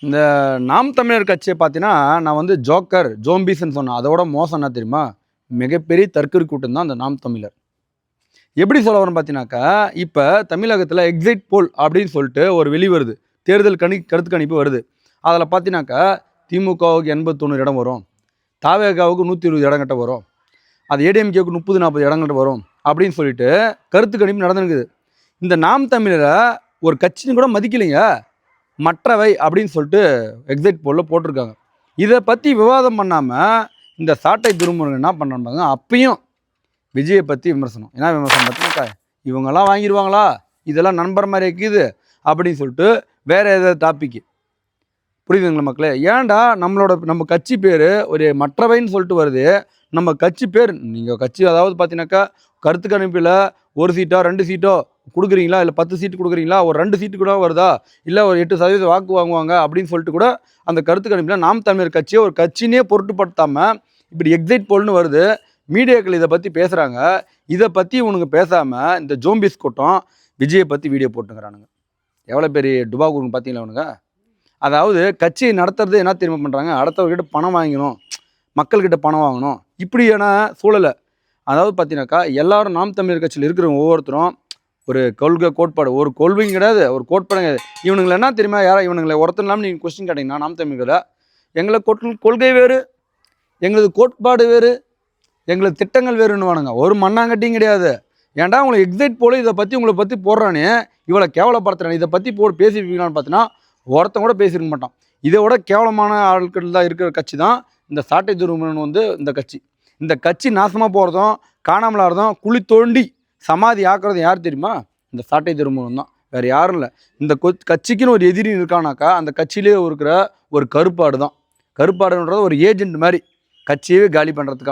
இந்த நாம் தமிழர் கட்சியை பார்த்தீங்கன்னா, நான் வந்து ஜோக்கர், ஜோம்பிஸ்ன்னு சொன்னேன். அதோட மோசம் என்ன தெரியுமா? மிகப்பெரிய தற்கொலை கூட்டம் தான் அந்த நாம் தமிழர். எப்படி சொல்ல வரேன்னு பார்த்தீங்கன்னாக்கா, இப்ப தமிழகத்தில எக்ஸிட் போல் அப்படின்னு சொல்லிட்டு ஒரு வெளிவருது. தேர்தல் கருத்து கணிப்பு வருது. அதில பார்த்தீங்கன்னாக்கா, திமுகவுக்கு 81 இடம் வரும். தவேகாவுக்கு 120 இடம் கிட்ட வரும். அது ஏடிஎம்கேவுக்கு 30, 40 இடங்கிட்ட வரும். அப்படின்னு சொல்லிட்டு கருத்து கணிப்பு நடந்துருக்குது. இந்த நாம் தமிழரை ஒரு கட்சின்னு கூட மதிக்கலைங்க. மற்றவை அப்படின்னு சொல்லிட்டு எக்ஸிட் போலில் போட்டிருக்காங்க. இதை பற்றி விவாதம் பண்ணாமல் இந்த சாட்டை திருமுருகன் என்ன பண்ணுறாங்க, அப்பயும் விஜயை பற்றி விமர்சனம். என்ன விமர்சனம் பார்த்தீங்கன்னாக்கா, இவங்கெல்லாம் வாங்கிடுவாங்களா, இதெல்லாம் நண்பர் மாதிரி இருக்குது அப்படின்னு சொல்லிட்டு வேறு ஏதாவது டாப்பிக்கு. புரியுதுங்களா மக்களே? ஏன்டா நம்ம கட்சி பேர் ஒரு மற்றவைன்னு சொல்லிட்டு வருது. நம்ம கட்சி பேர் நீங்கள் கட்சி அதாவது பார்த்தீங்கன்னாக்கா கருத்து கணிப்பில் 1 சீட்டோ 2 சீட்டோ கொடுக்குறீங்களா, இல்லை 10 சீட்டு கொடுக்குறீங்களா, ஒரு 2 சீட்டு கூட வருதா, இல்லை ஒரு 8% வாக்கு வாங்குவாங்க அப்படின்னு சொல்லிட்டு கூட அந்த கருத்து கணிப்பில் நாம் தமிழர் கட்சியை ஒரு கட்சினே பொருட்டுப்படுத்தாமல் இப்படி எக்ஸைட் போல்னு வருது. மீடியாக்கள் இதை பற்றி பேசுகிறாங்க. இதை பற்றி இவனுங்க பேசாமல் இந்த ஜோம்பிஸ் கூட்டம் விஜயை பற்றி வீடியோ போட்டுங்கிறானுங்க. எவ்வளோ பெரிய டுபாகூர்னு பார்த்தீங்களா அவனுங்க? அதாவது கட்சியை நடத்துறது என்ன தெரியுமா பண்ணுறாங்க, அடுத்தவர்கிட்ட பணம் வாங்கணும், மக்கள்கிட்ட பணம் வாங்கணும், இப்படியான சூழலை. அதாவது பார்த்தீங்கன்னாக்கா எல்லாரும் நாம் தமிழர் கட்சியில் இருக்கிறவங்க ஒவ்வொருத்தரும் ஒரு கோட்பாடு, ஒரு கொள்கையும் கிடையாது, ஒரு கோட்பாடு கிடையாது. இவனுங்களை என்ன தெரியுமா, இவனுங்களை ஒருத்தர் இல்லாமல் நீங்கள் கொஸ்டின் கேட்டிங்கன்னா நாம் தமிழர்களை எங்களை கொள்கை வேறு, எங்களது கோட்பாடு வேறு, எங்களது திட்டங்கள் வேறுன்னு வானுங்க. ஒரு மண்ணாங்கட்டியும் கிடையாது. ஏன்டா உங்களை எக்ஸைட் போல இதை பற்றி உங்களை பற்றி போடுறானே, இவளை கேவலப்படுத்துறானே, இதை பற்றி பேசியிருப்பீங்களான்னு பார்த்தீங்கன்னா ஒருத்தன் கூட பேசியிருக்க மாட்டான். இதை விட கேவலமான ஆட்கள் தான் இருக்கிற கட்சி தான் இந்த சாட்டை துருமுருகன் வந்து இந்த கட்சி. இந்த கட்சி நாசமாக போகிறதும் காணாமலாகிறதும் குழி தோண்டி சமாதி ஆக்குறதும் யார் தெரியுமா? இந்த சாட்டை துருமுருகன் தான், வேறு யாரும் இல்லை. இந்த கட்சிக்குன்னு ஒரு எதிரி இருக்கானாக்கா அந்த கட்சியிலே இருக்கிற ஒரு கருப்பாடு தான். கருப்பாடுன்றது ஒரு ஏஜென்ட் மாதிரி கட்சியவே காலி பண்ணுறதுக்காக